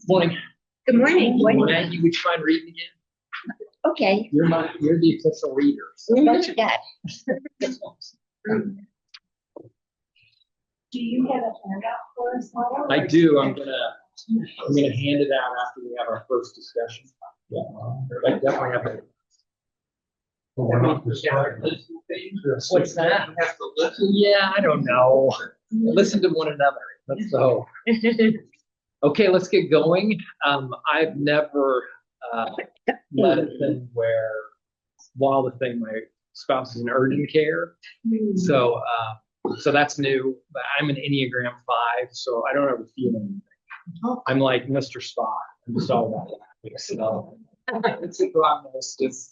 Morning. Good morning. Maggie, would you mind reading again? Okay. You're the official reader. So. What you got? Do you have a handout for us, Lyle? I do. I'm gonna hand it out after we have our first discussion. Yeah. I definitely have it. What's that? Yeah, I don't know. Listen to one another. Let's go. Okay, let's get going. I've never led a thing where while my spouse is in urgent care. So that's new. But I'm an Enneagram 5, so I don't ever feel anything. I'm like Mr. Spock. I'm just all about that. So it's a prognosis,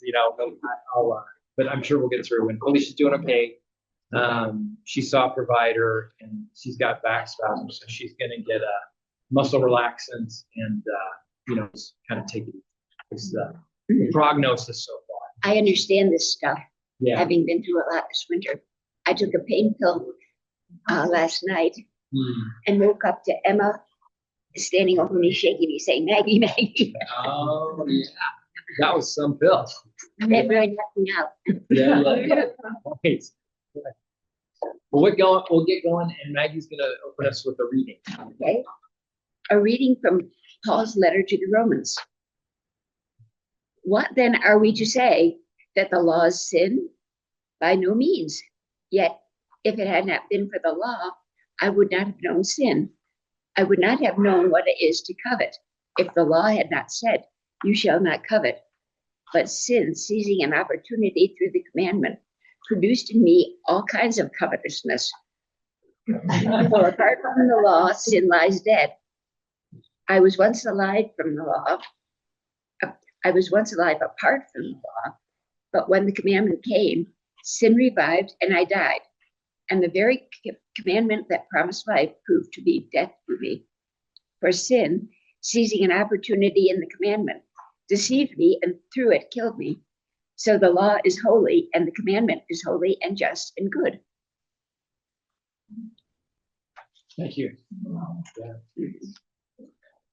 but I'm sure we'll get through. And Alicia's doing okay. She saw a provider and she's got back spasms, so she's going to get a muscle relaxants and just kind of take it. It's the prognosis so far. I understand this stuff, Yeah. having been through a lot this winter. I took a pain pill last night and woke up to Emma standing over me, shaking me, saying, "Maggie, Maggie." Oh, yeah. That was some pill. It really knocked me out. Yeah. Nice. We'll get going, and Maggie's going to open us with a reading. Okay. A reading from Paul's letter to the Romans. What then are we to say? That the law is sin? By no means. Yet, if it had not been for the law, I would not have known sin. I would not have known what it is to covet, if the law had not said, "You shall not covet." But sin, seizing an opportunity through the commandment, produced in me all kinds of covetousness. For apart from the law, sin lies dead. I was once alive apart from the law, but when the commandment came, sin revived and I died. And the very commandment that promised life proved to be death to me. For sin, seizing an opportunity in the commandment, deceived me and through it killed me. So the law is holy and the commandment is holy and just and good. Thank you. Yeah.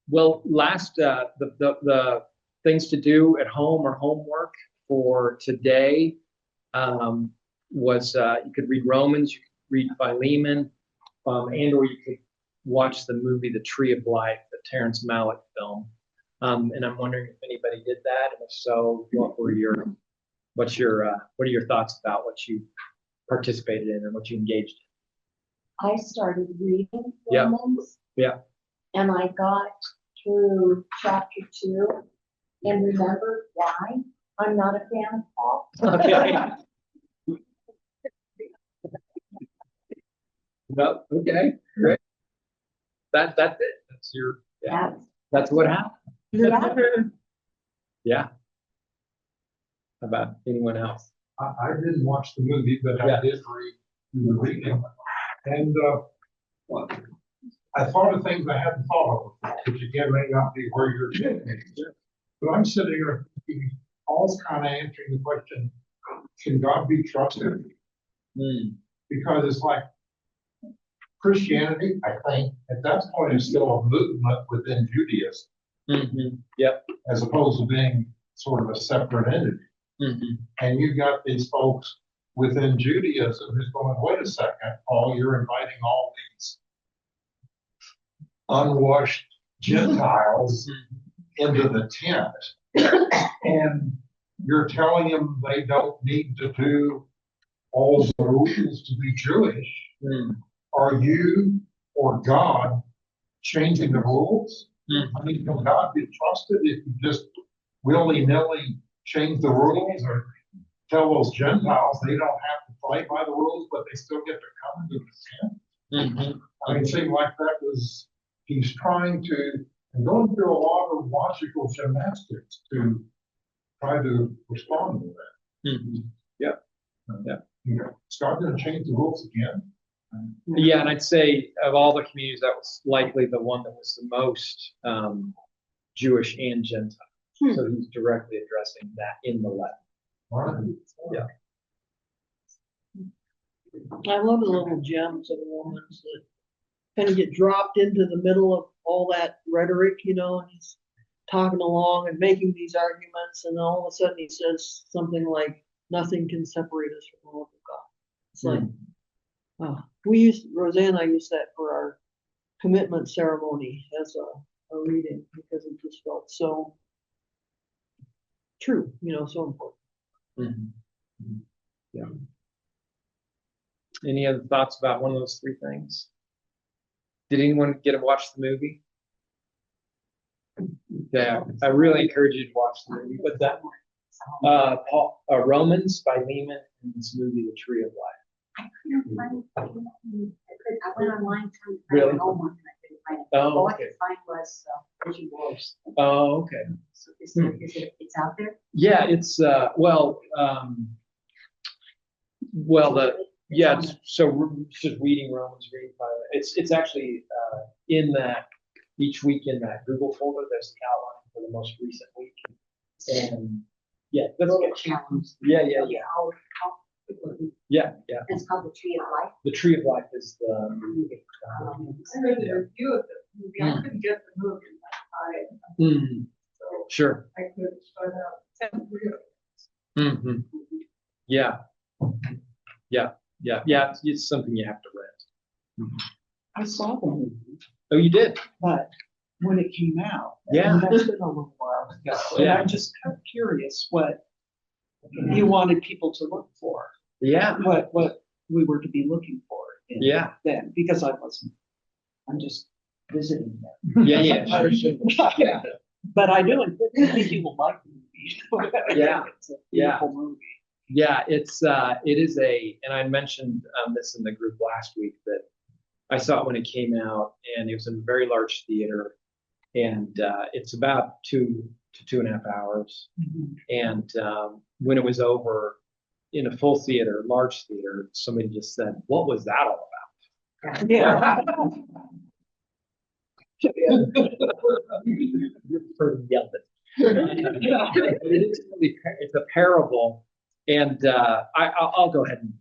Well, last the things to do at home or homework for today was you could read Romans, you could read Philemon, and or you could watch the movie The Tree of Life, the Terrence Malick film. And I'm wondering if anybody did that, and if so, what are your thoughts about what you participated in and what you engaged in? I started reading Yeah. Romans. Yeah. And I got through chapter 2 and remembered why I'm not a fan of Paul. Okay. No, okay, great. That's it. That's your that's what happened. Yeah. Yeah. How about anyone else? I didn't watch the movie, but I did read the reading. And I thought of things I hadn't thought of, which again may not be where you're sitting. But I'm sitting here thinking, Paul's kind of answering the question, can God be trusted? Because it's like Christianity, I think, at that point is still a movement within Judaism. Yep. As opposed to being sort of a separate entity. And you've got these folks within Judaism who's going, wait a second, Paul, you're inviting all these unwashed Gentiles into the tent. And you're telling them they don't need to do all the rules to be Jewish. Are you or God changing the rules? I mean, can God be trusted if you just willy-nilly change the rules or tell those Gentiles they don't have to play by the rules, but they still get to come into the tent? I mean, it seemed like he's trying to, and going through a lot of logical gymnastics to try to respond to that. Yep. Is God going to change the rules again? Yeah, and I'd say of all the communities, that was likely the one that was the most Jewish and Gentile. So he's directly addressing that in the letter. Right. Yeah. I love the little gems of Romans that kind of get dropped into the middle of all that rhetoric, and he's talking along and making these arguments, and all of a sudden he says something like, "Nothing can separate us from the love of God." It's like, Roseanne and I used that for our commitment ceremony as a reading because it just felt so true, so important. Mm-hmm. Yeah. Any other thoughts about one of those three things? Did anyone get to watch the movie? Yeah, I really encourage you to watch the movie. But that Romans by Lehman and this movie, The Tree of Life. I couldn't find it. I went online trying to Really? find an old one and I couldn't find it. Oh, All I okay. could find was Vision Wars. Oh, okay. So it's out there? Yeah, it's so we're just reading Romans, reading Bible. It's actually in that each week in that Google folder. There's the outline for the most recent week, and yeah, that's good. Challenge. Yeah. It's called The Tree of Life. The Tree of Life is the movie. I read the review of the movie. I couldn't get the movie. So Sure. I could start out 10 videos. Mm-hmm. Yeah. It's something you have to rent. I saw the movie, Oh, you did? but when it came out, Yeah. and that's been a little while ago. And Yeah. I'm just kind of curious what you wanted people to look for, Yeah. what we were to be looking for Yeah. then, because I'm just visiting them. Yeah. Sure. Yeah. But I think you will like the movie. Yeah. It's a beautiful movie. Yeah, it is and I mentioned this in the group last week that I saw it when it came out, and it was in a very large theater, and it's about 2 to 2.5 hours. Mhm. And when it was over in a full theater, large theater, somebody just said, "What was that all about?" Yeah. You've heard him yell it. It's a parable, and I'll go ahead and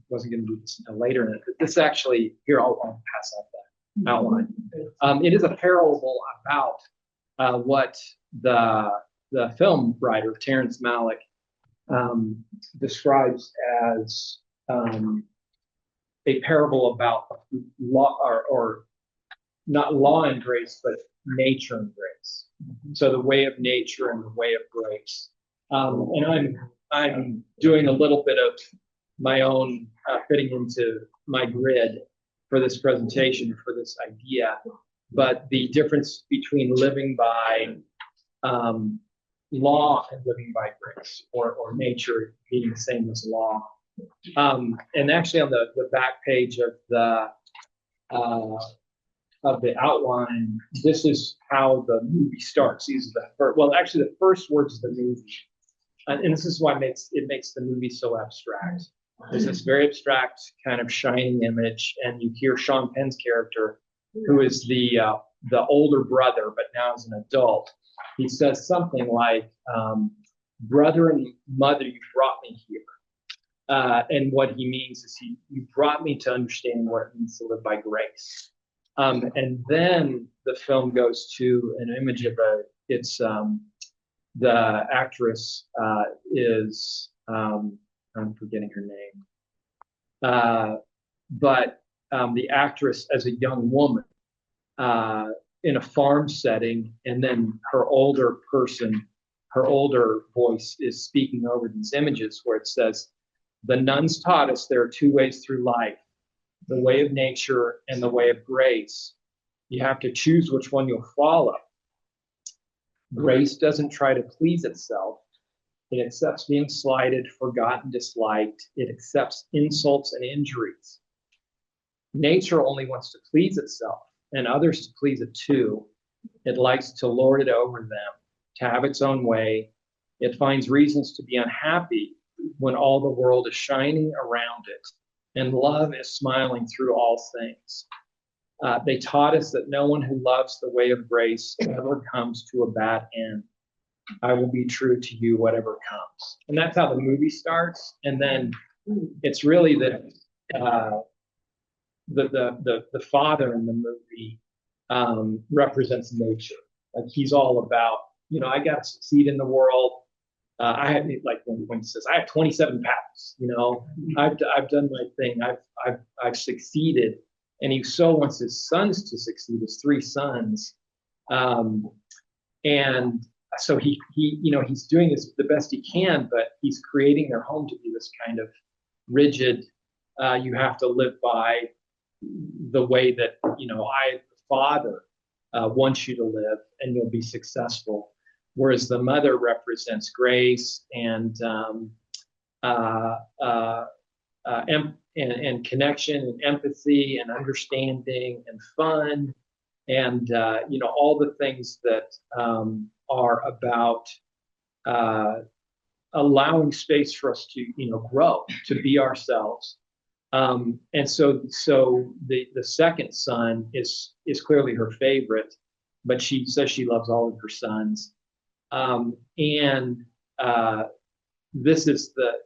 wasn't going to do this until later in it. But this actually here I'll pass out that outline. It is a parable about what the film writer Terrence Malick describes as a parable about law or not law and grace, but nature and grace. So the way of nature and the way of grace. And I'm doing a little bit of my own fitting into my grid for this presentation, for this idea. But the difference between living by law and living by grace, or nature being the same as law. And actually on the back page of the outline, this is how the movie starts. These are the first words of the movie, and this is why it makes the movie so abstract. There's this very abstract kind of shining image, and you hear Sean Penn's character, who is the older brother, but now as an adult. He says something like, "Brother and mother, you brought me here." And what he means is you brought me to understand what it means to live by grace. And then the film goes to an image of the actress is, I'm forgetting her name. But the actress as a young woman in a farm setting, and then her older voice is speaking over these images where it says, "The nuns taught us there are two ways through life, the way of nature and the way of grace. You have to choose which one you'll follow. Grace doesn't try to please itself. It accepts being slighted, forgotten, disliked. It accepts insults and injuries. Nature only wants to please itself and others to please it too. It likes to lord it over them, to have its own way. It finds reasons to be unhappy when all the world is shining around it and love is smiling through all things. They taught us that no one who loves the way of grace ever comes to a bad end. I will be true to you, whatever comes." And that's how the movie starts. And then it's really that the father in the movie represents nature. Like he's all about, I got to succeed in the world. I have like when he says, I have 27 patents, I've done my thing. I've succeeded. And he so wants his sons to succeed, his three sons. And so he's doing the best he can, but he's creating their home to be this kind of rigid, you have to live by the way that, I, the father, want you to live and you'll be successful. Whereas the mother represents grace and connection and empathy and understanding and fun and all the things that are about allowing space for us to grow, to be ourselves. And so the second son is clearly her favorite, but she says she loves all of her sons.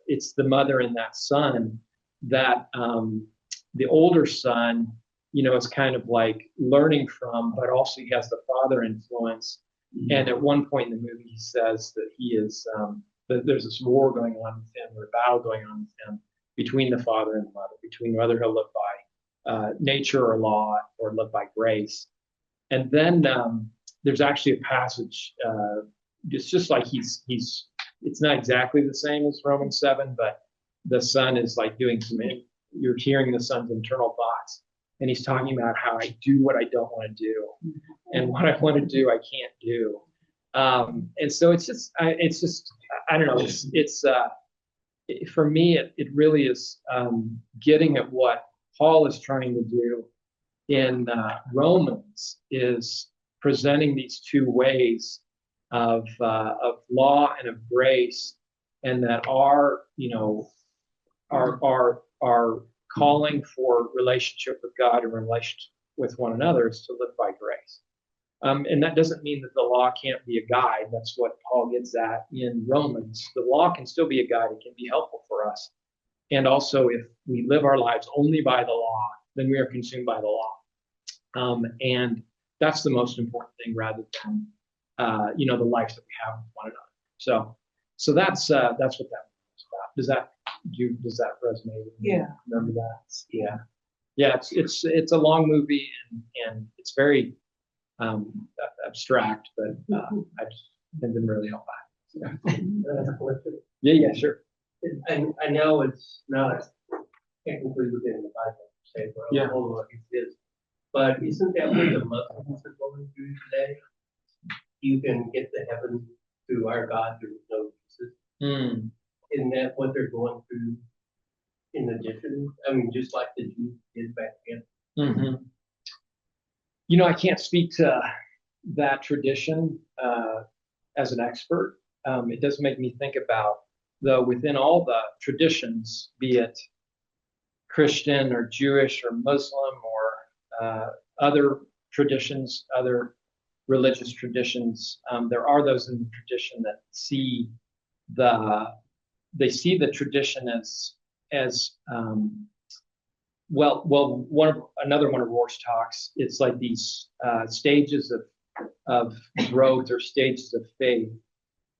It's the mother and that son that the older son, is kind of like learning from, but also he has the father influence. Mm-hmm. And at one point in the movie, he says that he is, that there's this war going on with him, or a battle going on with him between the father and the mother, between whether he'll live by nature or law or live by grace. And then there's actually a passage, it's just like it's not exactly the same as Romans 7, but the son is like doing you're hearing the son's internal thoughts. And he's talking about how I do what I don't want to do. And what I want to do, I can't do. And so it's just, I don't know, for me, it really is getting at what Paul is trying to do in Romans, is presenting these two ways of law and of grace, and that our calling for relationship with God and relationship with one another is to live by grace. And that doesn't mean that the law can't be a guide. That's what Paul gets at in Romans. The law can still be a guide. It can be helpful for us. And also, if we live our lives only by the law, then we are consumed by the law. And that's the most important thing, rather than the life that we have with one another. So that's what that was about. Does that resonate with you? Yeah. Remember that? Yeah. It's a long movie and it's very abstract, but I just didn't really help that. Yeah, sure. I know it's not technically within the Bible, say, Yeah. although it is, but isn't that what the Muslims are going through today? You can get to heaven through our God through no Jesus. Isn't that what they're going through in addition? I mean, just like the Jews did back then. Mm-hmm. I can't speak to that tradition as an expert. It does make me think about, though, within all the traditions, be it Christian or Jewish or Muslim or other traditions, other religious traditions, there are those in the tradition that see the tradition as another one of Rohr's talks. It's like these stages of growth or stages of faith.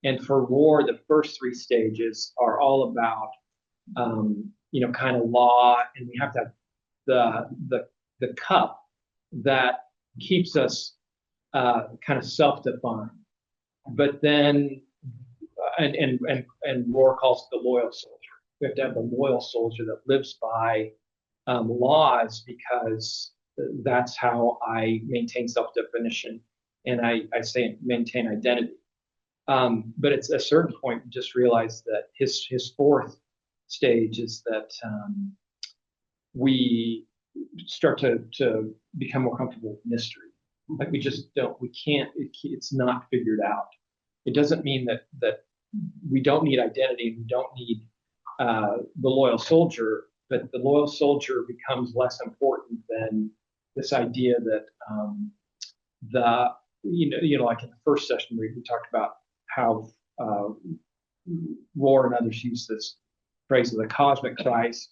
And for Rohr, the first three stages are all about kind of law, and we have to have the cup that keeps us kind of self-defined. But then and Rohr calls it the loyal soldier. We have to have the loyal soldier that lives by laws, because that's how I maintain self-definition and I say maintain identity. But it's a certain point, we just realize that his fourth stage is that we start to become more comfortable with mystery. Like it's not figured out. It doesn't mean that we don't need identity, we don't need the loyal soldier, but the loyal soldier becomes less important than this idea that like in the first session we talked about how Rohr and others use this phrase of the cosmic Christ,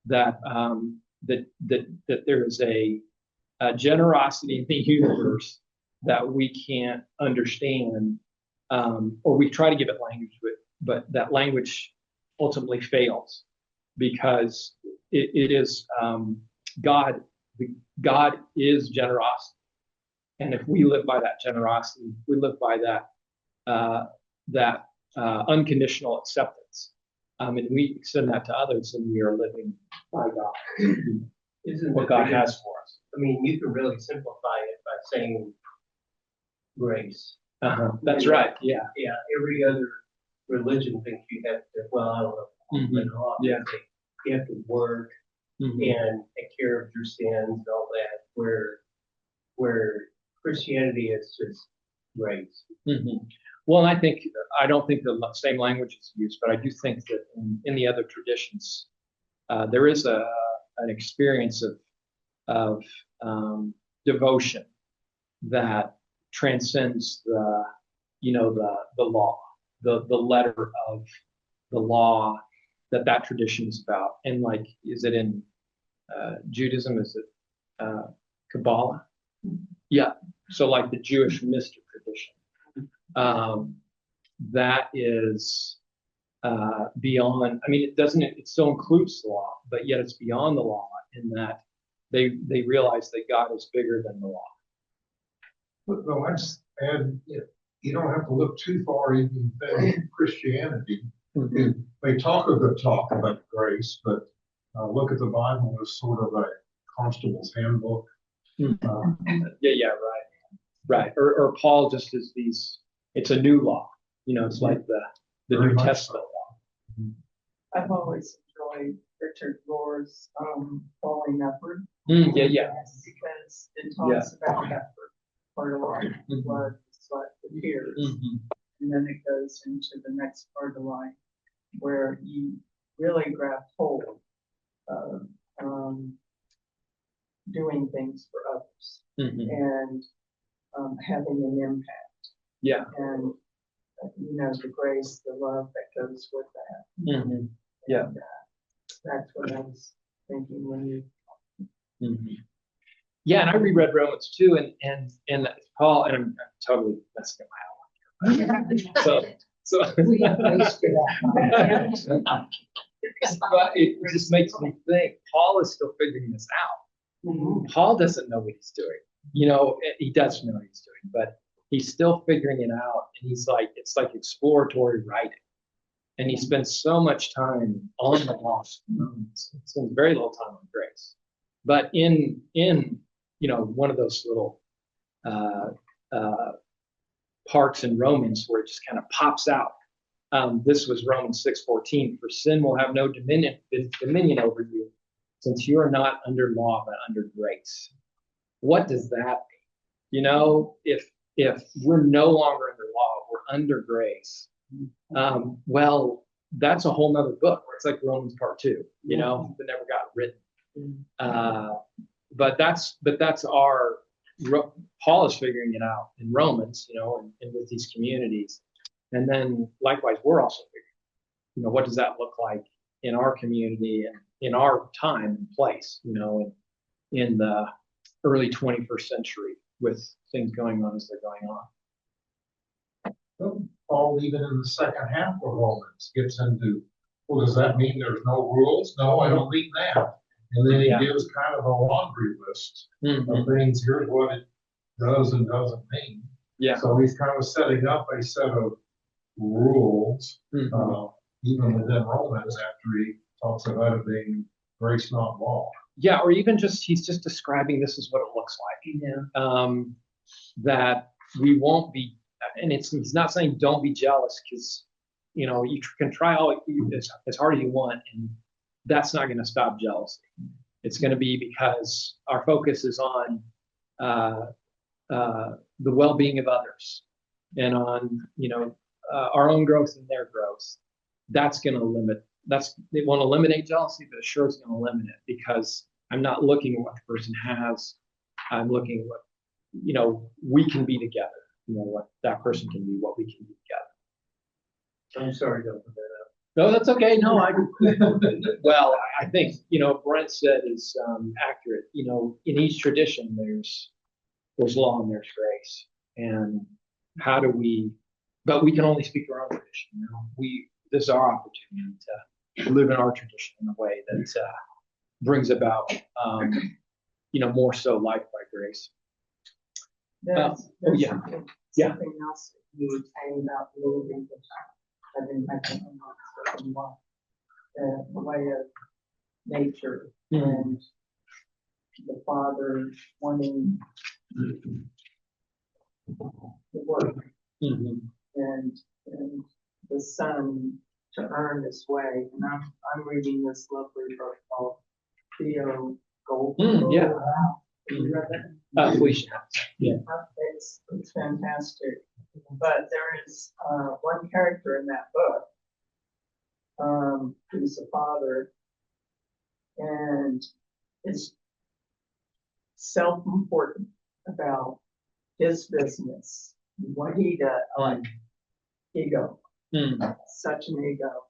that that there is a generosity in the universe that we can't understand, or we try to give it language, but that language ultimately fails because it is God. God is generosity, and if we live by that generosity, we live by that unconditional acceptance, and we extend that to others, and we are living by God, Isn't what it God because- has for us. I mean, you can really simplify it by saying grace. That's right. Yeah. Yeah, every other religion thinks you have to, well, I don't know. Mhm. Yeah. You have to work Mhm. and take care of your sins and all that, where Christianity is just grace. Mhm. Well, I don't think the same language is used, but I do think that in the other traditions, there is an experience of devotion that transcends the law, the letter of the law that tradition is about. And like, is it in Judaism? Is it Kabbalah? Yeah. So like the Jewish mystic tradition, that is beyond. I mean, it still includes the law, but yet it's beyond the law in that they realize that God is bigger than the law. But no, and you don't have to look too far even in Christianity. Mhm. They talk a good talk about grace, but look at the Bible as sort of a constable's handbook. Yeah, right. Or Paul just is it's a new law. It's like the Very New much Testament so. law. I've always enjoyed Richard Rohr's Falling Upward. Yeah. Because it talks about that part of life, the blood, the sweat, the tears. Mhm. And then it goes into the next part of life where you really grab hold of doing things for others Mhm. and having an impact. Yeah. And, the grace, the love that goes with that. Mhm. Yeah. And, that's what I was thinking when you. Mhm. Yeah, and I reread Romans 2, and Paul, and I'm totally messing up my outline. So We have grace for that. but it just makes me think Paul is still figuring this out. Mhm. Paul doesn't know what he's doing. He does know what he's doing, but he's still figuring it out. And it's like exploratory writing. And he spends so much time on the lost moments. He spends very little time on grace. But in one of those little parts in Romans where it just kind of pops out. This was Romans 6:14. For sin will have no dominion over you, since you are not under law but under grace. What does that mean? If we're no longer under law, we're under grace. Well, that's a whole nother book where it's like Romans part 2, that never got written. But that's Paul is figuring it out in Romans, and with these communities. And then likewise, we're also figuring, what does that look like in our community and in our time and place, in the early 21st century with things going on as they're going on. Paul, even in the second half of Romans, gets into, well, does that mean there's no rules? No, I don't mean that. And then he gives kind of a laundry list of things. Here's what it does and doesn't mean. Yeah. So he's kind of setting up a set of rules, even within Romans, after he talks about it being grace, not law. Yeah, or even he's just describing this is what it looks like. Yeah. That we won't be, and he's not saying don't be jealous because, you can try as hard as you want, and that's not going to stop jealousy. It's going to be because our focus is on the well-being of others and on, our own growth and their growth. That's going to it won't eliminate jealousy, but it sure is going to limit it because I'm not looking at what the person has. I'm looking at what, we can be together, what that person can be, what we can be together. I'm sorry to open that up. No, that's okay. No, well, I think, Brent said is accurate. In each tradition, there's law and there's grace. And how do but we can only speak our own tradition. This is our opportunity to live in our tradition in a way that brings about, more so life by grace. There's yeah. something, Yeah. something else that you were saying about moving, which I didn't mention in my second one. The way of nature and the father wanting the work and the son to earn his way. And I'm reading this lovely book called Theo Goldberg. Yeah. Have you read that? Felicia. Yeah. It's fantastic. But there is one character in that book who's a father and is self-important about his business, what he does, like ego, such an ego.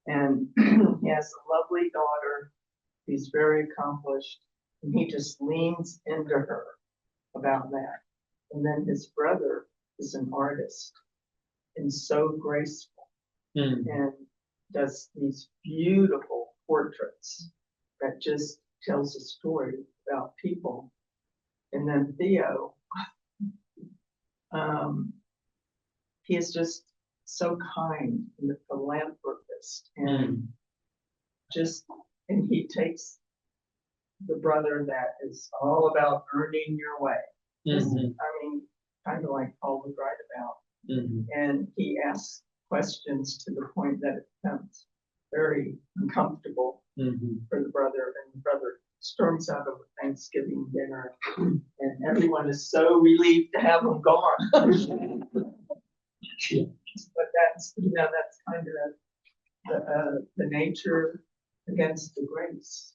And he has a lovely daughter. He's very accomplished. And he just leans into her about that. And then his brother is an artist and so graceful and does these beautiful portraits that just tells a story about people. And then Theo, he is just so kind and a philanthropist and and he takes the brother that is all about earning your way. Kind of like Paul would write about. And he asks questions to the point that it becomes very uncomfortable for the brother, and the brother storms out of a Thanksgiving dinner, and everyone is so relieved to have him gone. But that's kind of the nature against the grace.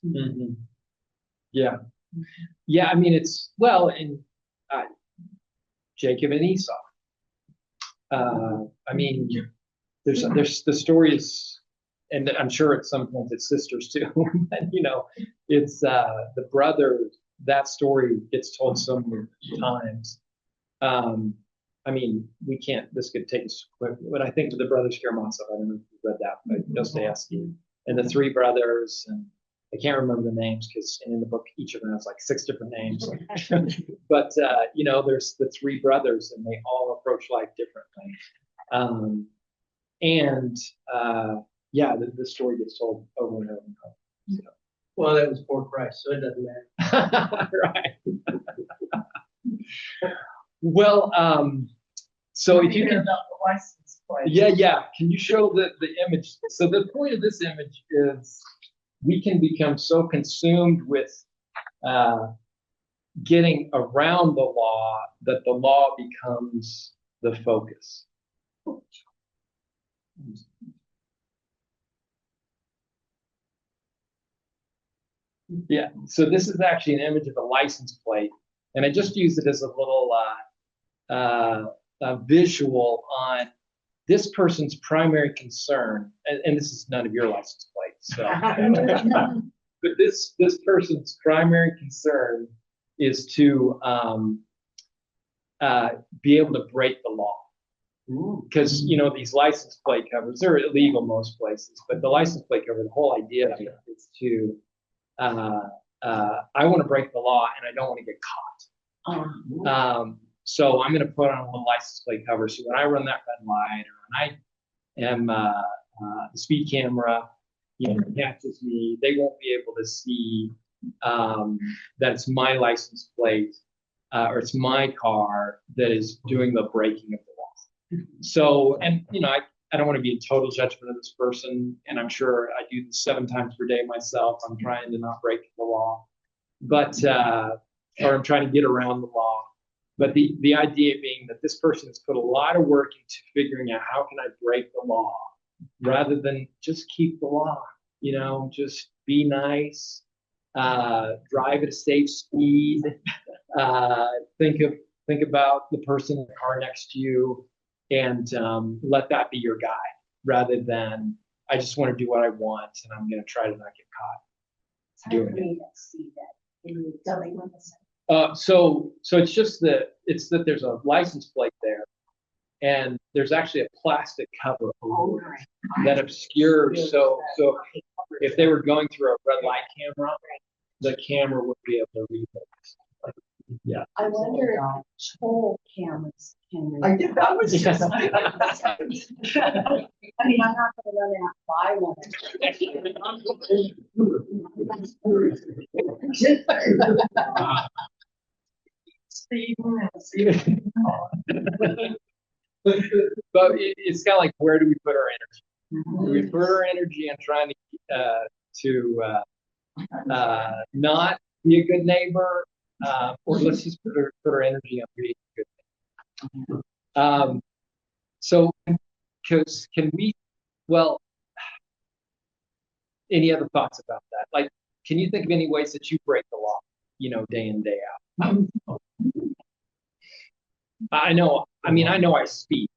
Yeah. Yeah, it's, in Jacob and Esau. There's the story is, and I'm sure at some point it's sisters too, but, it's the brother, that story gets told so many times. We can't, this could take us quick, but I think the brothers Karamazov, I don't know if you read that, but Dostoevsky, and the three brothers, and I can't remember the names because in the book, each of them has like 6 different names. But, there's the 3 brothers and they all approach life differently. The story gets told over and over and over. So. Well, that was for Christ, so it doesn't matter. Right. Well, so if you can. About the license plate. Yeah. Can you show the image? So the point of this image is we can become so consumed with getting around the law that the law becomes the focus. Yeah, so this is actually an image of a license plate, and I just used it as a little visual on this person's primary concern, and this is none of your license plates, so. But this person's primary concern is to be able to break the law. Because these license plate covers, they're illegal most places, but the license plate cover, the whole idea of it is to I want to break the law and I don't want to get caught. So I'm going to put on a little license plate cover so when I run that red light or when I am the speed camera catches me, they won't be able to see that it's my license plate or it's my car that is doing the breaking of the law. So, and I don't want to be in total judgment of this person, and I'm sure I do this 7 times per day myself. I'm trying to not break the law, but or I'm trying to get around the law. But the idea being that this person has put a lot of work into figuring out how can I break the law, rather than just keep the law. Just be nice, drive at a safe speed, think about the person in the car next to you, and let that be your guide, rather than I just want to do what I want, and I'm going to try to not get caught. It's hard for me to see that in the building with us. So it's just that there's a license plate there, and there's actually a plastic cover over it that obscures. So if they were going through a red light camera, the camera would be able to read it. Yeah. I wonder if toll cameras can. I did, that was just. I mean, I'm not gonna run out and buy one. But it's kind of like, where do we put our energy? Do we put our energy in trying to not be a good neighbor, or let's just put our energy on being a good neighbor? So, because can we? Well, any other thoughts about that? Like, can you think of any ways that you break the law? Day in, day out. I know. I mean, I know I speak.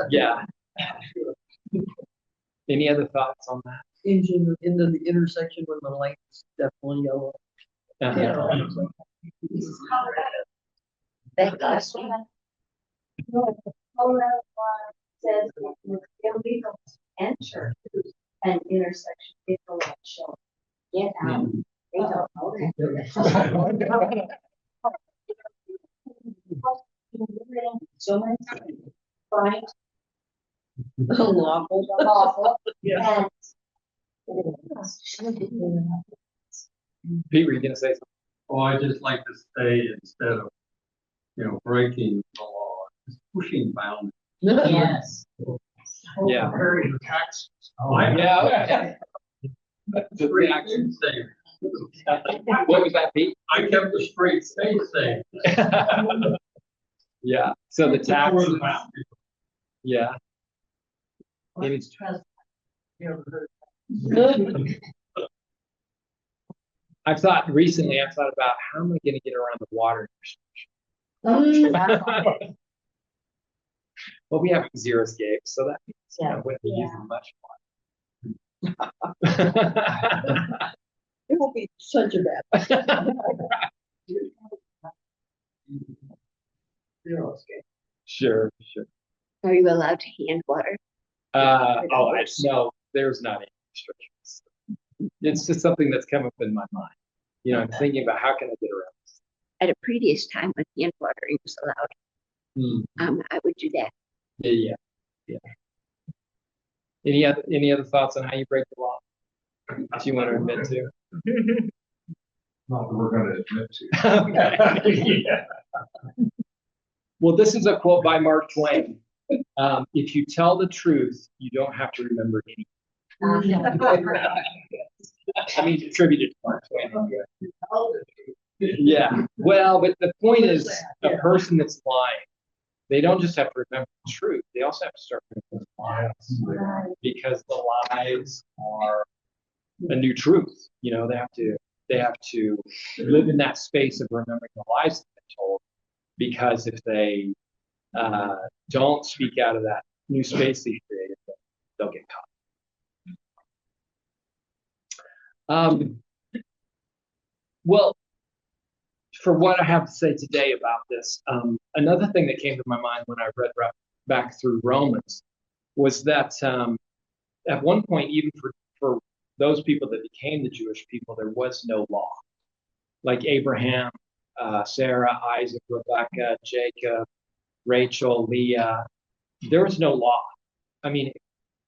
Yeah. Any other thoughts on that? Engine into the intersection when the light is definitely yellow. This is Colorado. That last one. Colorado law says it's illegal to enter an intersection if the light shows. Get out. They don't know that. So many times, right? Lawful. Yeah. Pete, were you going to say something? Oh, I just like to say, instead of, breaking the law, just pushing boundaries. Yes. Yeah. Comparing the taxes. Yeah. The reaction safe. What was that, Pete? I kept the street safe. Yeah. So the taxes. Before the boundaries. Yeah. I've thought about how am I going to get around the water restriction? Well, we have zero escapes, so that means I wouldn't be using much water. It won't be such a bad. Sure. Are you allowed to hand water? No, there's not any restrictions. It's just something that's come up in my mind. I'm thinking about how can I get around this. At a previous time when hand watering was allowed, I would do that. Yeah. Any other thoughts on how you break the law that you want to admit to? Not that we're going to admit to. Okay. Yeah. Well, this is a quote by Mark Twain. If you tell the truth, you don't have to remember anything. I mean, attributed to Mark Twain. Yeah. Well, but the point is, a person that's lying, they don't just have to remember the truth; they also have to start remembering the lies, because the lies are a new truth. They have to live in that space of remembering the lies that they're told, because if they don't speak out of that new space they created, they'll get caught. Well, for what I have to say today about this, another thing that came to my mind when I read back through Romans was that at one point, even for those people that became the Jewish people, there was no law. Like Abraham, Sarah, Isaac, Rebecca, Jacob, Rachel, Leah, there was no law. I mean,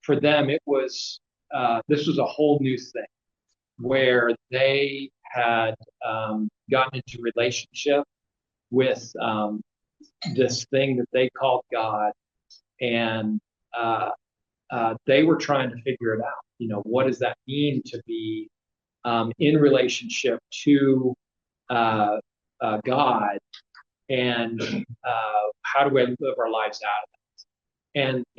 for them, it was this was a whole new thing where they had gotten into relationship with this thing that they called God, and they were trying to figure it out. What does that mean to be in relationship to God, and how do we live our lives out of it?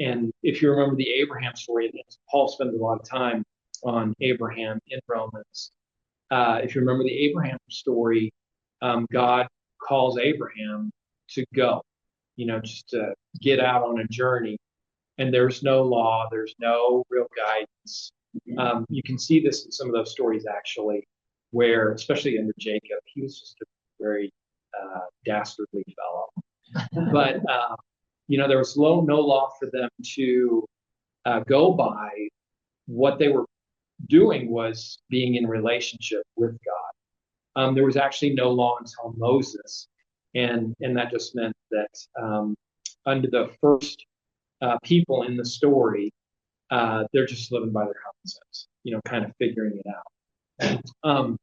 And if you remember the Abraham story, Paul spends a lot of time on Abraham in Romans. If you remember the Abraham story, God calls Abraham to go, just to get out on a journey and there's no law, there's no real guidance. You can see this in some of those stories actually, where especially under Jacob, he was just a very dastardly fellow. But there was no law for them to go by. What they were doing was being in relationship with God. There was actually no law until Moses, and that just meant that under the first people in the story, they're just living by their common sense, kind of figuring it out.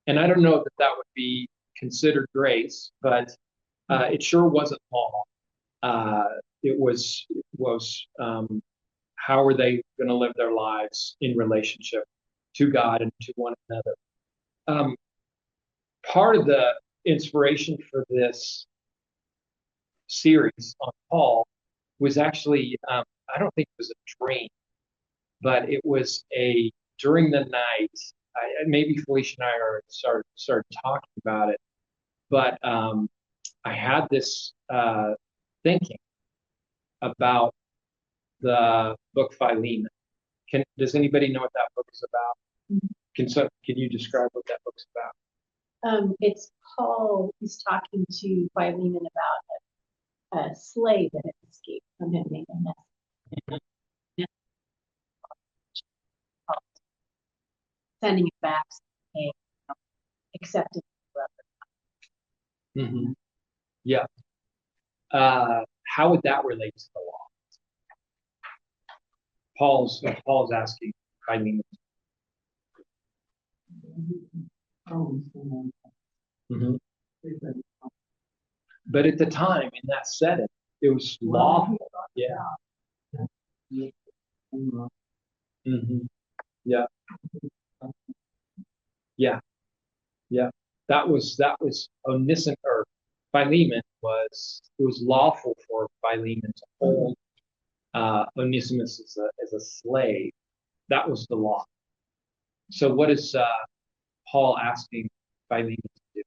And I don't know that that would be considered grace, but it sure wasn't law. It was how are they going to live their lives in relationship to God and to one another. Part of the inspiration for this series on Paul was actually, I don't think it was a dream, but it was during the night. Maybe Felicia and I are started talking about it, but I had this thinking about the book Philemon. Does anybody know what that book is about? Can you describe what that book's about? It's Paul. He's talking to Philemon about a slave that had escaped from him named Onesimus. Sending it back, saying, accepting brother. Mm-hmm. Yeah. How would that relate to the law? Paul's asking Philemon. Mm-hmm. But at the time, in that setting, it was lawful. Yeah. Mm-hmm. Yeah. Yeah. Yeah. That was Onesimus, or Philemon it was lawful for Philemon to hold Onesimus as a slave. That was the law. So what is Paul asking Philemon to do?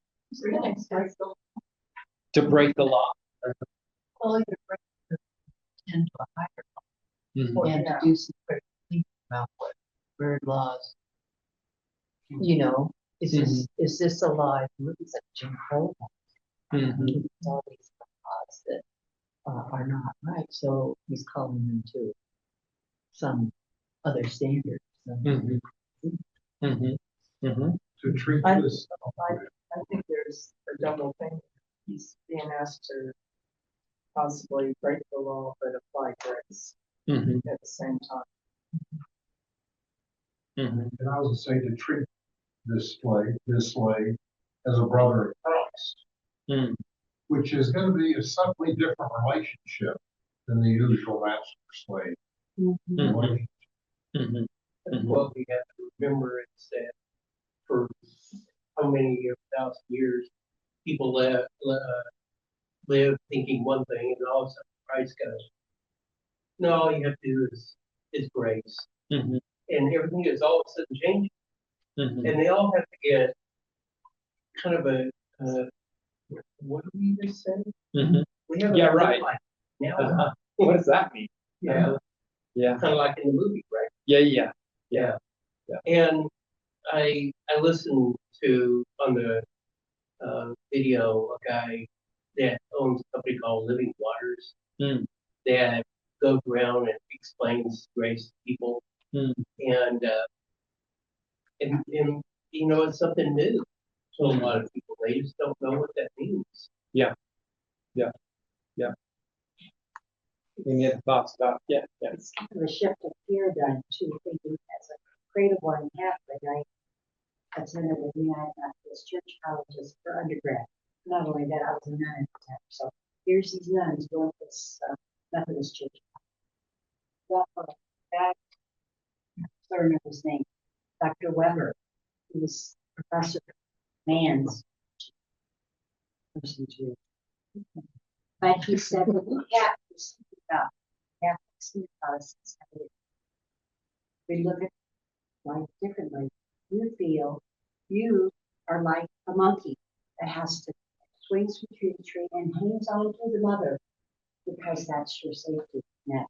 To break the law. Well, either break the tend to a higher law, Mm-hmm. and to do some critical thinking about what bird laws. Is this a lie? It's like Jim Crow laws. Mm-hmm. All these laws that are not right. So he's calling them to some other standards. Mm-hmm. Mm-hmm. Mm-hmm. To treat I this. think there's a double thing. He's being asked to possibly break the law but apply grace Mm-hmm. at the same time. Mm-hmm. And I would say to treat this slave as a brother in Christ, Mm-hmm. which is going to be a subtly different relationship than the usual master-slave relationship. Mm-hmm. That's what we have to remember is that for how many thousand years people live thinking one thing, and all of a sudden Christ goes, no, all you have to do is grace. Mm-hmm. And everything is all of a sudden changing. Mm-hmm. And they all have to get kind of what do we just say? Mm-hmm. We have right. Like now. Uh-huh. What does that mean? Yeah. Yeah. Kind of like in the movie, right? Yeah. And I listened to on the video a guy that owns a company called Living Waters that goes around and explains grace to people, and it's something new to a lot of people. They just don't know what that means. Yeah. Any other thoughts about? Yeah. It's kind of a shift of paradigm too, thinking as a grade of 1 Catholic. I attended with me, I got this church colleges for undergrad. Not only that, I was a nun at the time. So here's these nuns going to this Methodist church. Well, that, I don't remember his name, Dr. Weber, who was professor of Man's person too. But he said, Catholics and Protestants, we look at life differently. You feel you are like a monkey that has to swings from tree to tree and hangs on to the mother because that's your safety net.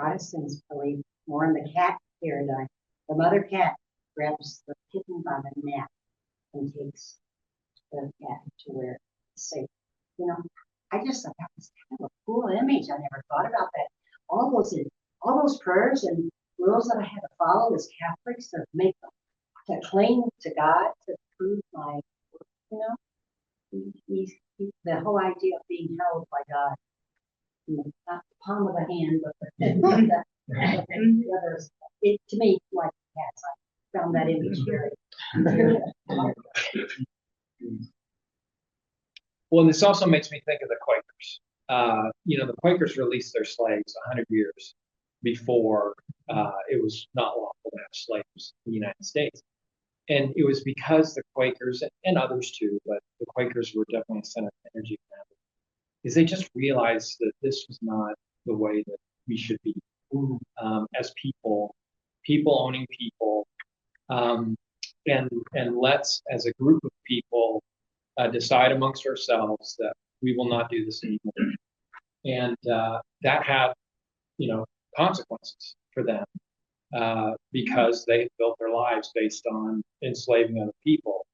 Protestants believe more in the cat paradigm. The mother cat grabs the kitten by the neck and takes the cat to where it's safe. You know, I just thought that was kind of a cool image. I never thought about that. All those prayers and rules that I had to follow as Catholics to make them, to cling to God, to prove my, you know, the whole idea of being held by God. You know, not the palm of the hand, but the others. It to me, like cats, I found that image very. Well, this also makes me think of the Quakers. You know, the Quakers released their slaves 100 years before it was not lawful to have slaves in the United States. And it was because the Quakers, and others too, but the Quakers were definitely a center of energy for them, is they just realized that this was not the way that we should be as people owning people. And let's, as a group of people, decide amongst ourselves that we will not do this anymore. And that had, you know, consequences for them because they built their lives based on enslaving other people.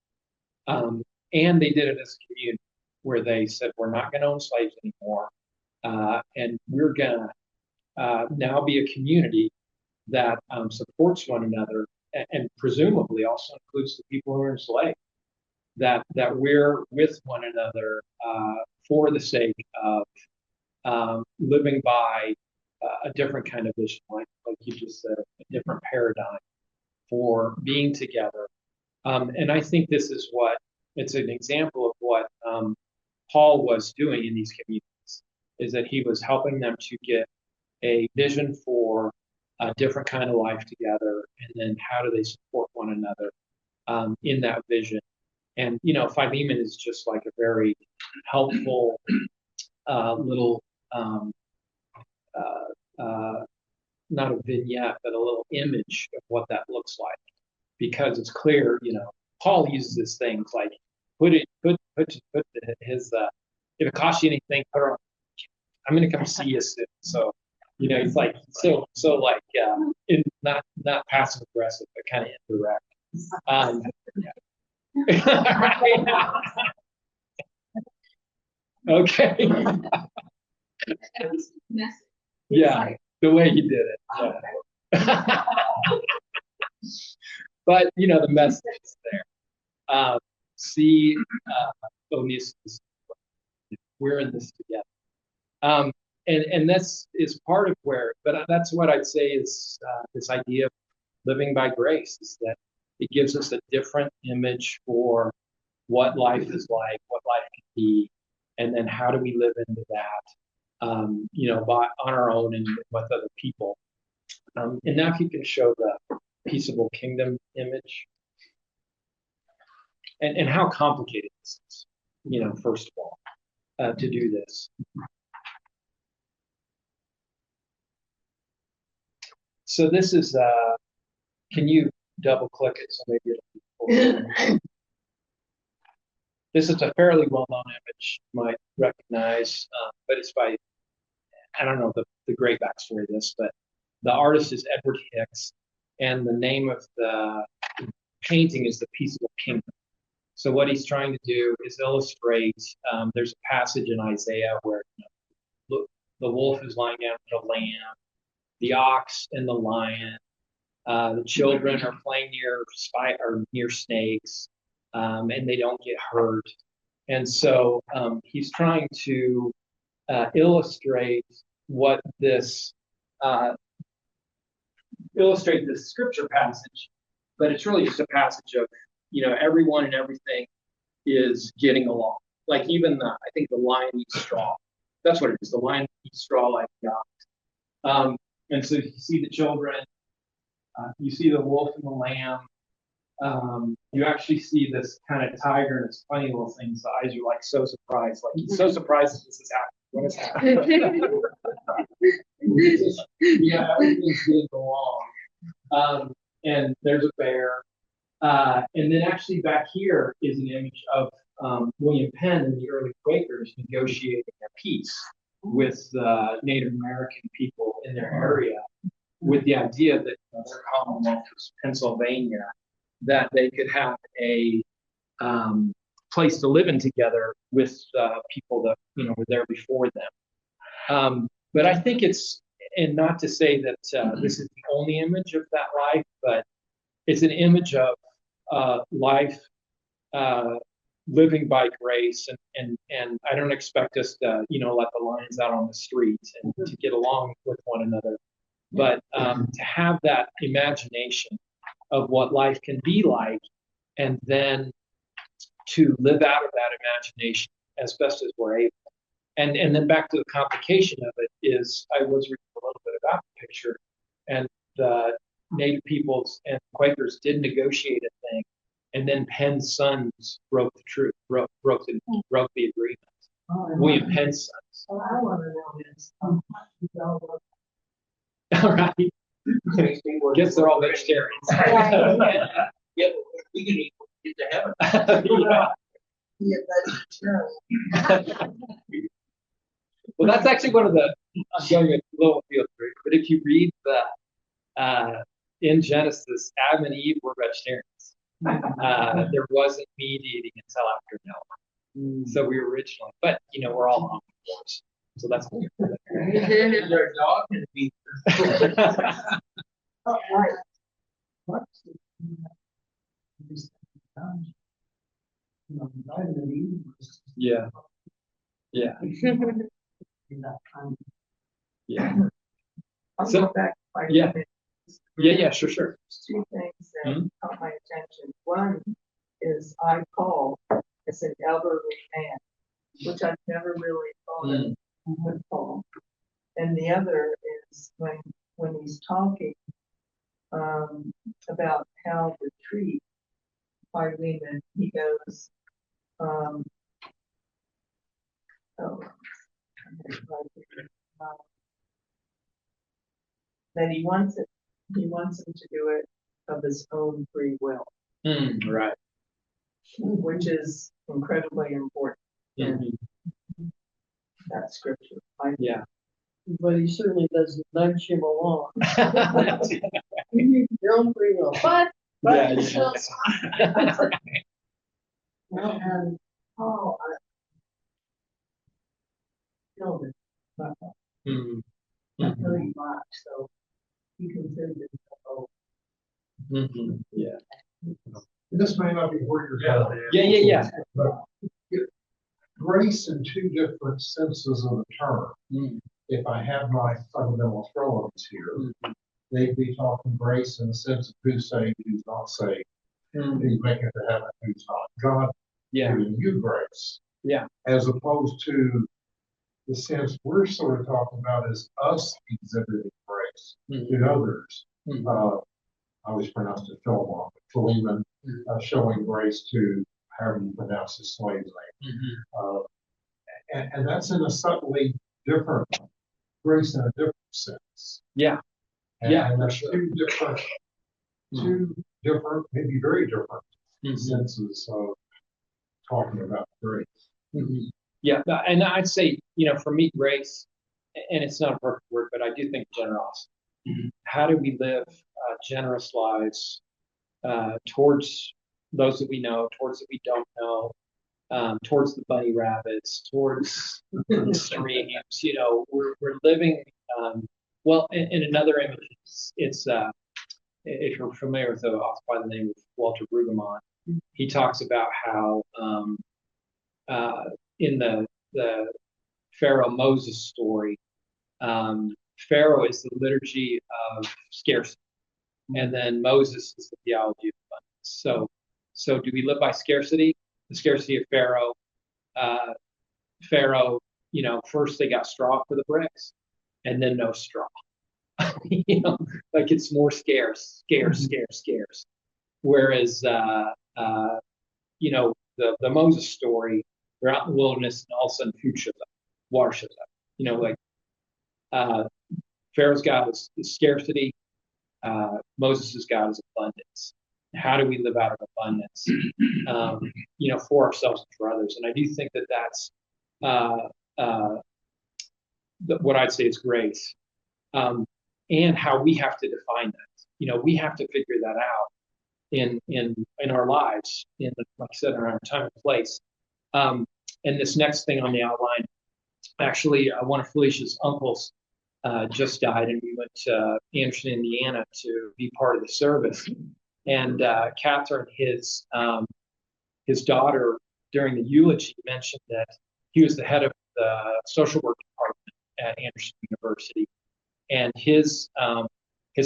And they did it as a community where they said, we're not going to own slaves anymore. And we're going to now be a community that supports one another and presumably also includes the people who are enslaved. That we're with one another for the sake of living by a different kind of vision, like you just said, a different paradigm for being together. And I think this is it's an example of what Paul was doing in these communities, is that he was helping them to get a vision for a different kind of life together, and then how do they support one another in that vision. And, you know, Philemon is just like a very helpful little, not a vignette, but a little image of what that looks like. Because it's clear, you know, Paul uses things like put his, if it costs you anything, put it on. I'm going to come see you soon. So, you know, he's like, so like, not passive aggressive, but kind of indirect. Okay. Yeah, the way he did it. Yeah. But you know, the message is there. See, Onesimus, we're in this together. And this is part of where, but that's what I'd say is this idea of living by grace, is that it gives us a different image for what life is like, what life can be, and then how do we live into that, you know, on our own and with other people. And now if you can show the peaceable kingdom image, and how complicated this is, you know, first of all, to do this. So this is, can you double click it so maybe it'll This is a fairly well-known image you might recognize, but it's by, I don't know the great backstory of this, but the artist is Edward Hicks, and the name of the painting is The Peaceable Kingdom. So what he's trying to do is illustrate, there's a passage in Isaiah where, you know, the wolf is lying down with the lamb, the ox and the lion, the children are playing near snakes, and they don't get hurt. And so he's trying to illustrate this scripture passage, but it's really just a passage of, you know, everyone and everything is getting along. Like even I think the lion eats straw. That's what it is. The lion eats straw like the ox. And so you see the children, you see the wolf and the lamb. You actually see this kind of tiger, and it's funny little things. The eyes are like so surprised, like he's so surprised that this is happening. What is happening? Yeah, everything's getting along. And there's a bear. And then actually back here is an image of William Penn and the early Quakers negotiating a peace with the Native American people in their area with the idea that their Commonwealth was Pennsylvania, that they could have a place to live in together with people that were there before them. But I think it's, and not to say that this is the only image of that life, but it's an image of life living by grace, and I don't expect us to let the lions out on the streets and to get along with one another, but to have that imagination of what life can be like, and then to live out of that imagination as best as we're able. And then back to the complication of it is, I was reading a little bit about the picture, and the Native peoples and Quakers did negotiate a thing, and then Penn's sons broke the agreement. William Penn's sons. Well, I want to know is, All right. Guess they're all vegetarians. Yeah, we can eat, get to heaven. Well, that's actually one of the, I'm going a little field trip, but if you read in Genesis, Adam and Eve were vegetarians. There wasn't meat eating until after Noah. So we were originally, but we're all omnivores. So that's what we're Their dog can be. Yeah. Yeah. Yeah. I'll So- go back. yeah. Yeah, sure. There's two things that caught my attention. One is I call as an elderly man, which I've never really thought of with Paul. And the other is when he's talking about how to treat Philemon, he goes, that he wants him to do it of his own free will, Right. which is incredibly important in that scripture. Yeah. But he certainly doesn't nudge him along. You need your own free will. But Yeah, you still- Well, and Paul, killed it, not very much, so he considered himself. Yeah. This may not be where you're going. Yeah. But grace in two different senses of the term. If I have my fundamental throw-ups here, they'd be talking grace in the sense of who's saved, who's not saved, who's making it to heaven, who's not. God giving you grace. Yeah. As opposed to the sense we're sort of talking about is us exhibiting grace to others. I always pronounce it Philemon, showing grace to however you pronounce his slave's name. And that's in a subtly different grace in a different sense. Yeah. And there's two different, maybe very different senses of talking about grace. Yeah, and I'd say, for me, grace, and it's not a perfect word, but I do think generosity. How do we live generous lives towards those that we know, towards that we don't know, towards the bunny rabbits, towards the streams? We're living. Well, in another image, it's if you're familiar with the author by the name of Walter Brueggemann, he talks about how in the Pharaoh Moses story, Pharaoh is the liturgy of scarcity, and then Moses is the theology of abundance. So do we live by scarcity? The scarcity of Pharaoh. Pharaoh, first they got straw for the bricks, and then no straw. Like it's more scarce. Whereas, the Moses story, they're out in the wilderness, and all of a sudden food shows up, water shows up. Pharaoh's God is scarcity. Moses' God is abundance. How do we live out of abundance, for ourselves and for others? And I do think that that's what I'd say is grace. and how we have to define that. We have to figure that out in our lives, like I said, in our time and place. And this next thing on the outline, actually, one of Felicia's uncles just died, and we went to Anderson, Indiana, to be part of the service. And Catherine, his daughter, during the eulogy, mentioned that he was the head of the social work department at Anderson University, and his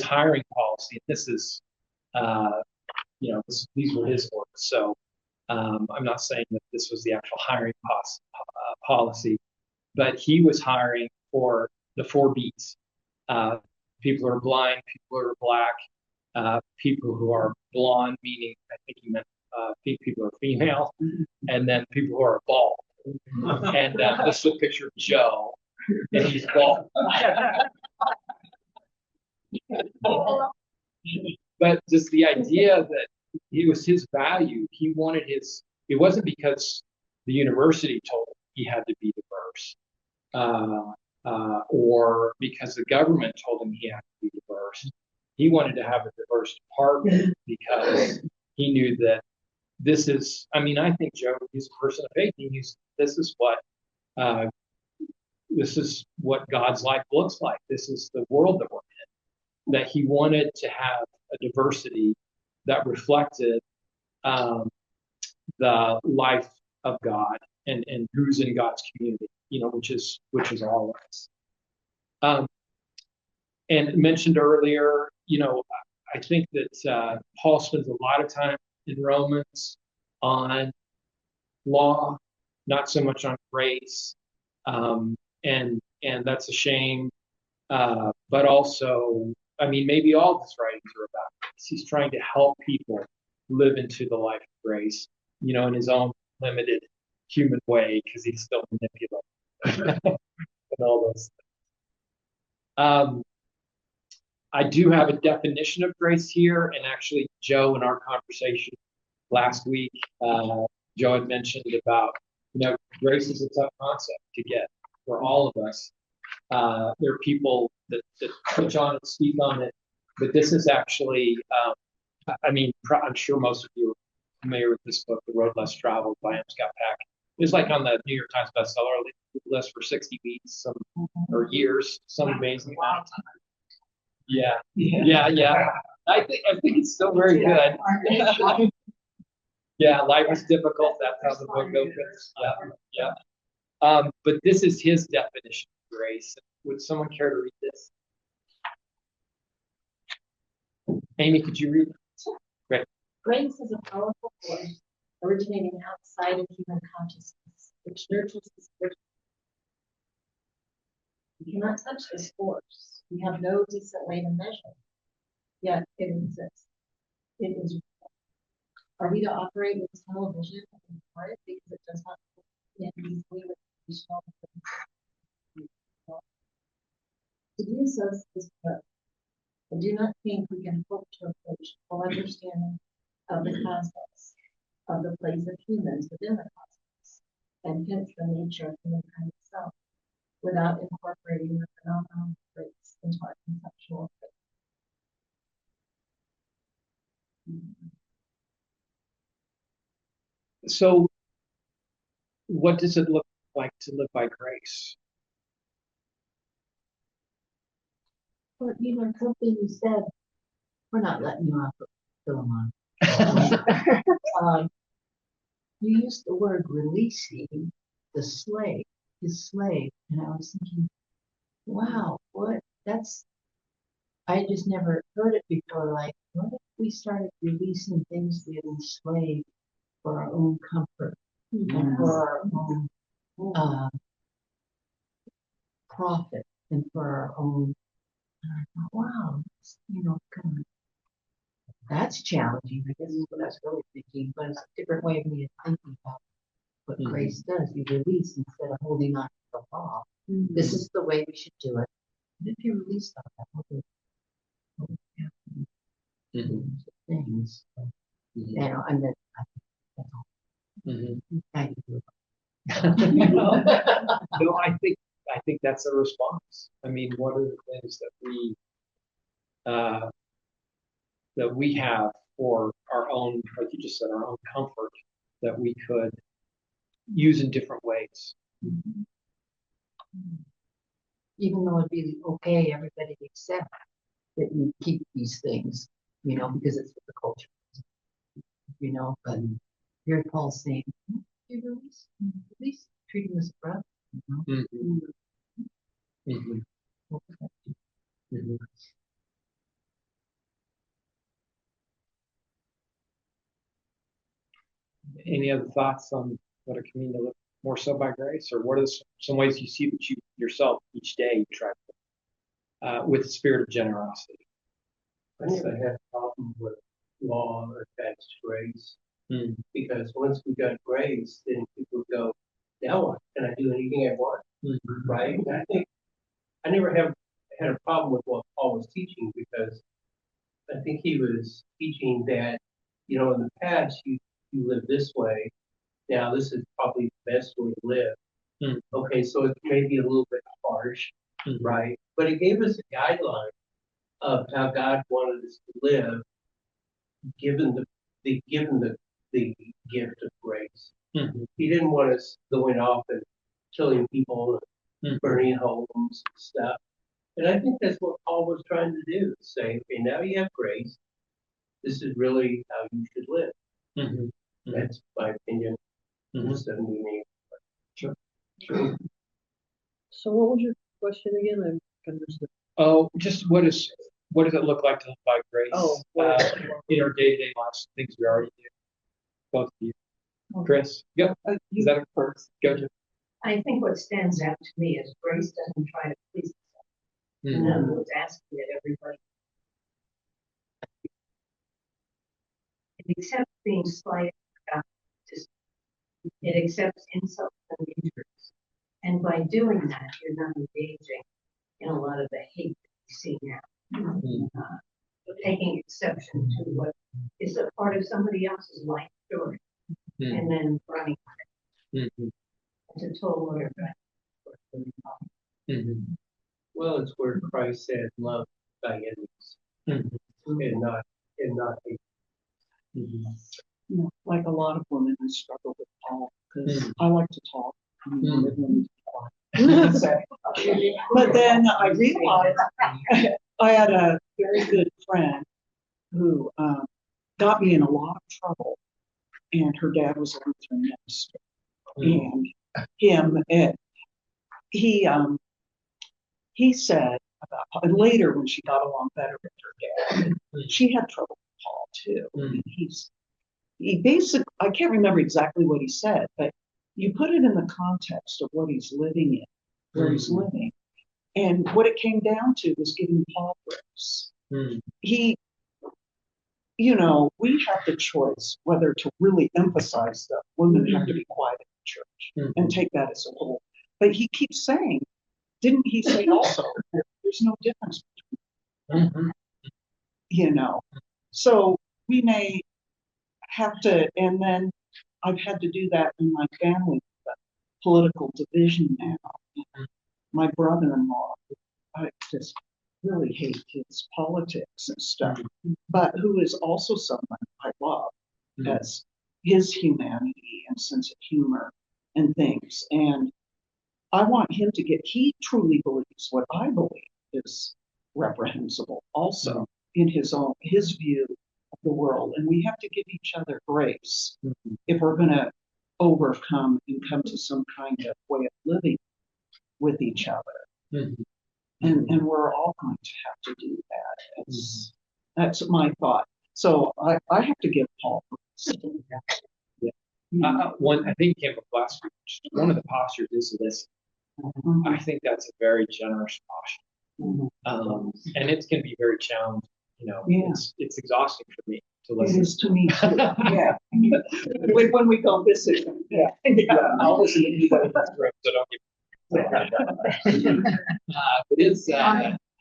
hiring policy. This is, these were his words. So I'm not saying that this was the actual hiring policy, but he was hiring for the 4 Bs. People who are blind, people who are black, people who are blonde, meaning I think he meant people who are female, and then people who are bald. And this is a picture of Joe, and he's bald. But just the idea that it was his value, he wanted it wasn't because the university told him he had to be diverse, or because the government told him he had to be diverse. He wanted to have a diverse department because he knew that I think Joe is a person of faith. This is what God's life looks like. This is the world that we're in. That he wanted to have a diversity that reflected the life of God and who's in God's community, which is all of us. And mentioned earlier, I think that Paul spends a lot of time in Romans on law, not so much on grace, and that's a shame. But also, maybe all of his writings are about this. He's trying to help people live into the life of grace, in his own limited human way, because he's still manipulative and all those things. I do have a definition of grace here, and actually, Joe, in our conversation last week, Joe had mentioned about, grace is a tough concept to get for all of us. There are people that touch on it, speak on it, but this is actually, I'm sure most of you are familiar with this book, The Road Less Traveled by M. Scott Peck. It was like on the New York Times bestseller list for 60 weeks or years, some amazing amount of time. Yeah. I think it's still very good. Yeah, life is difficult. That's how the book opens. Yeah. But this is his definition of grace. Would someone care to read this? Amy, could you read it? Great. Grace is a powerful force originating outside of human consciousness, which nurtures the spiritual. We cannot touch this force. We have no decent way to measure. Yet it exists. It is. Are we to operate with tunnel vision and heart because it does not fit easily with traditional? To do so is good. I do not think we can hope to approach full understanding of the cosmos, of the place of humans within the cosmos, and hence the nature of humankind itself, without incorporating the phenomenon of grace into our conceptual faith. So, what does it look like to live by grace? Well, something you said, we're not letting you off the Philemon. You used the word releasing the slave, his slave, and I was thinking, wow, I just never heard it before. Like, what if we started releasing things we had enslaved for our own comfort and for our own profit and for our own? And I thought, wow, kind of, that's challenging. I guess is what I was really thinking, but it's a different way of me thinking about what grace does. You release instead of holding on to the law. This is the way we should do it. And if you release that, what would happen? Things. I mean, that's all. Thank you. No, I think that's a response. What are the things that that we have for our own, like you just said, our own comfort that we could use in different ways. Even though it'd be okay, everybody accept that you keep these things, because it's what the culture is, but here Paul's saying, you at least treat him as a brother. Mm-hmm. Mm-hmm. Mm-hmm. Any other thoughts on what a community live more so by grace, or what are some ways you see that you yourself each day you try with the spirit of generosity? I never had a problem with law attached to grace, because once we got grace, then people go, now what? Can I do anything I want? Right? And I think I never have had a problem with what Paul was teaching, because I think he was teaching that, in the past you lived this way. Now this is probably the best way to live. Okay, so it may be a little bit harsh, right? But it gave us a guideline of how God wanted us to live, given the gift of grace. He didn't want us going off and killing people, and burning homes and stuff. And I think that's what Paul was trying to do, say, okay, now you have grace. This is really how you should live. That's my opinion. This doesn't mean anything. Sure. So what was your question again? I understood. Oh, just what does it look like to live by grace? In our day-to-day lives, things we already do. Both of you. Chris, go. Is that a first? Go. I think what stands out to me is grace doesn't try to please itself. In other words, asking that everybody. It accepts being slighted, it accepts insults and injuries. And by doing that, you're not engaging in a lot of the hate that we see now. Taking exception to what is a part of somebody else's life story, and then running with it. It's a total order. Well, it's where Christ said, "Love thy enemies," and not hate. Like a lot of women, I struggle with Paul because I like to talk. But then I realized I had a very good friend who got me in a lot of trouble, and her dad was a Lutheran minister, and he said about later when she got along better with her dad, she had trouble with Paul too. And he basically, I can't remember exactly what he said, but you put it in the context of what he's living in, where he's living. And what it came down to was giving Paul grace. We have the choice whether to really emphasize that women have to be quiet in the church and take that as a whole. But he keeps saying, didn't he say also, there's no difference between So we may have to, and then I've had to do that in my family, the political division now. My brother-in-law, I just really hate his politics and stuff, but who is also someone I love as his humanity and sense of humor and things. And I want him to he truly believes what I believe is reprehensible also in his view of the world. And we have to give each other grace if we're going to overcome and come to some kind of way of living with each other. And we're all going to have to do that. That's my thought. So I have to give Paul grace. One, I think came up last week. One of the postures is listen. I think that's a very generous posture. And it's going to be very challenging. It's exhausting for me to listen. It is to me too. Yeah. When we go visit. I'll listen to anybody that's great, so don't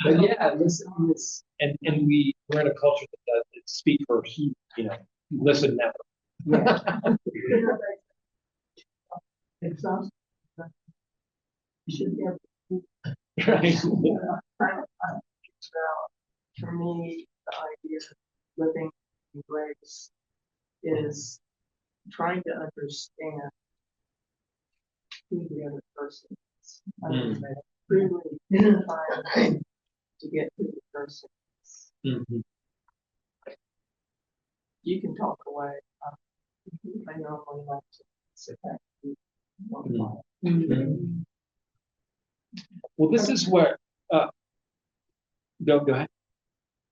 but yeah, listen, and we're in a culture that does speak first, listen never. Exhausting. You should be able to. Right. me, the idea of living in grace is trying to understand who the other person is. Really trying to get who the person is. You can talk away. I normally like to sit back and Well, this is where, go ahead.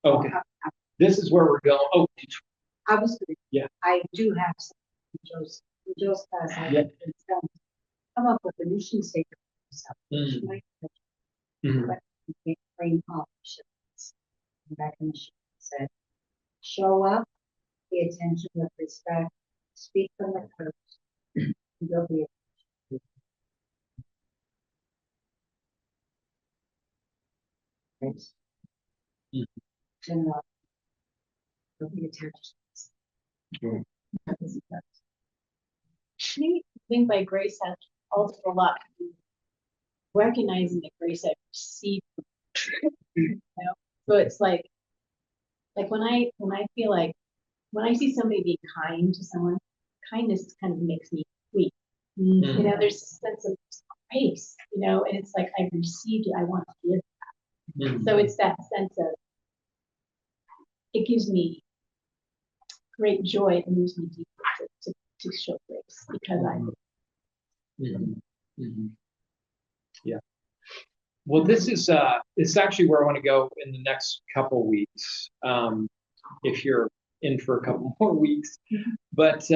Okay. This is where we're going. Oh, I was, yeah. I do have some Joe's class. I come up with a mission statement for myself. But you can't frame options. Back in the sheet said, show up, pay attention with respect, speak from the courage, and you'll be attached. And you'll be attached. I think by grace has also a lot to do recognizing the grace I received. You know? So it's like when I feel like when I see somebody be kind to someone, kindness kind of makes me weak. You know, there's a sense of grace, you know, and it's like I received it, I want to give that. So it's that sense of it gives me great joy and moves me deeper to show grace because I Yeah. Well, this is actually where I want to go in the next couple weeks. If you're in for a couple more weeks, but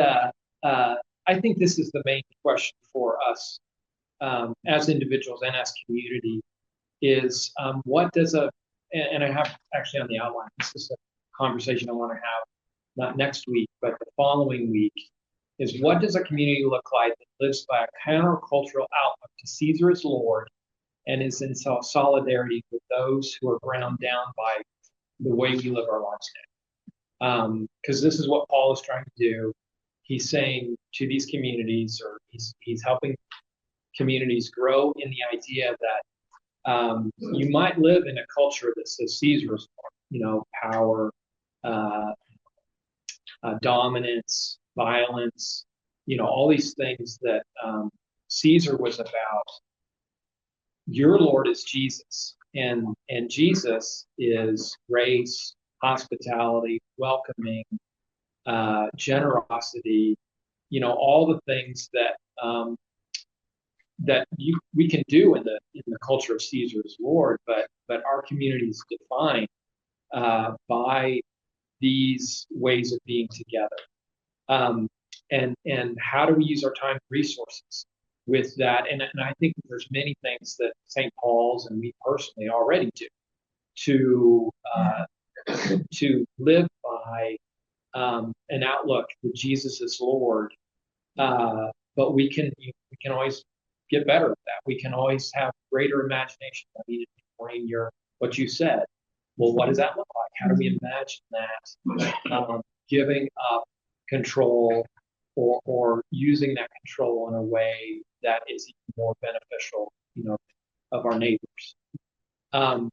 I think this is the main question for us as individuals and as community is what does and I have actually on the outline, this is a conversation I want to have not next week, but the following week, is what does a community look like that lives by a countercultural outlook to Caesar as Lord and is in solidarity with those who are ground down by the way we live our lives now. Because this is what Paul is trying to do. He's saying to these communities, or he's helping communities grow in the idea that you might live in a culture that says Caesar is Lord, you know, power, dominance, violence, you know, all these things that Caesar was about. Your Lord is Jesus, and Jesus is grace, hospitality, welcoming, generosity, you know, all the things that we can do in the culture of Caesar as Lord, but our community is defined by these ways of being together. And how do we use our time and resources with that? And I think there's many things that St. Paul's and me personally already do to live by an outlook that Jesus is Lord. But we can always get better at that. We can always have greater imagination. I mean, in what you said. Well, what does that look like? How do we imagine that? Giving up control or using that control in a way that is even more beneficial, you know, of our neighbors. And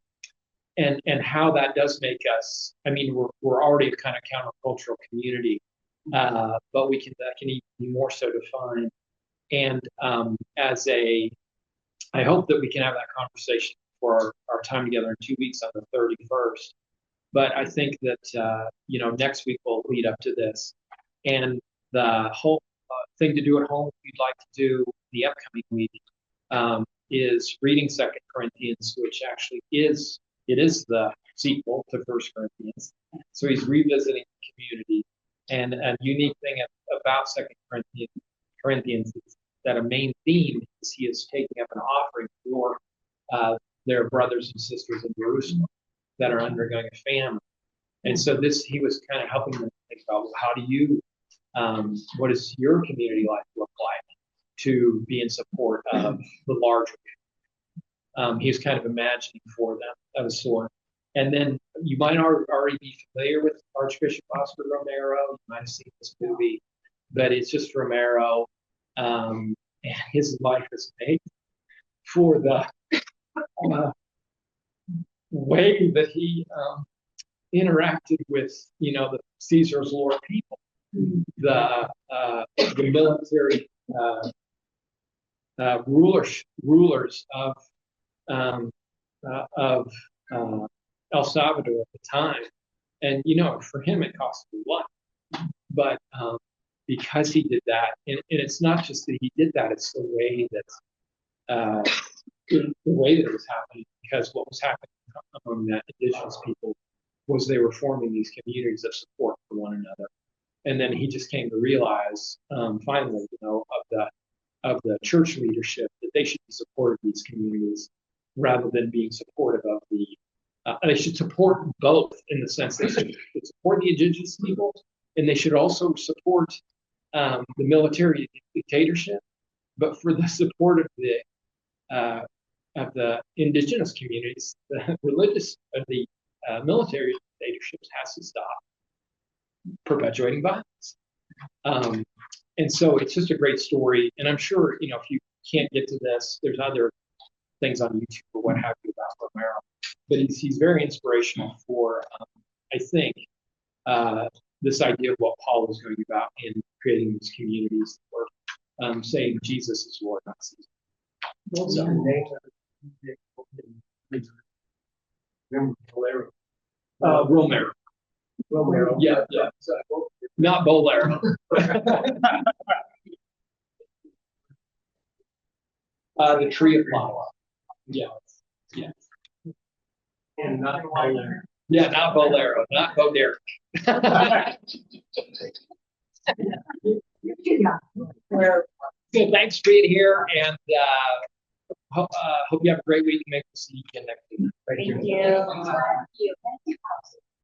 how that does make us, I mean, we're already a kind of countercultural community, but that can even be more so defined. And I hope that we can have that conversation for our time together in 2 weeks on the 31st. But I think that, you know, next week will lead up to this. And the whole thing to do at home we'd like to do the upcoming week is reading 2 Corinthians, which actually is the sequel to 1 Corinthians. So he's revisiting the community. And a unique thing about 2 Corinthians is that a main theme is he is taking up an offering for their brothers and sisters in Jerusalem that are undergoing a famine. And so he was kind of helping them think about, well, how do you, what does your community life look like to be in support of the larger community? He was kind of imagining for them of a sort. And then you might already be familiar with Archbishop Oscar Romero. You might have seen this movie, but it's just Romero. And his life is made for the way that he interacted with, the Caesar's Lord people, the military rulers of El Salvador at the time. And, for him, it cost him a lot. But because he did that, and it's not just that he did that, it's the way that it was happening, because what was happening among the indigenous people was they were forming these communities of support for one another. And then he just came to realize, finally, of the church leadership, that they should be supportive of these communities rather than being supportive of they should support both, in the sense they should support the indigenous people, and they should also support the military dictatorship. But for the support of the indigenous communities, the military dictatorships has to stop perpetuating violence. And so it's just a great story. And I'm sure, if you can't get to this, there's other things on YouTube or what have you about Romero. But he's very inspirational for, I think, this idea of what Paul was going about in creating these communities that were saying Jesus is Lord, not Caesar. What's the name of the Bolero? Romero. Romero. Yeah. Not Bolero. The Tree of Life. Yeah. And not Bolero. Yeah, not Bolero, not Bo Derek. So thanks for being here, and hope you have a great week. Maybe we'll see you again next week. Thank you.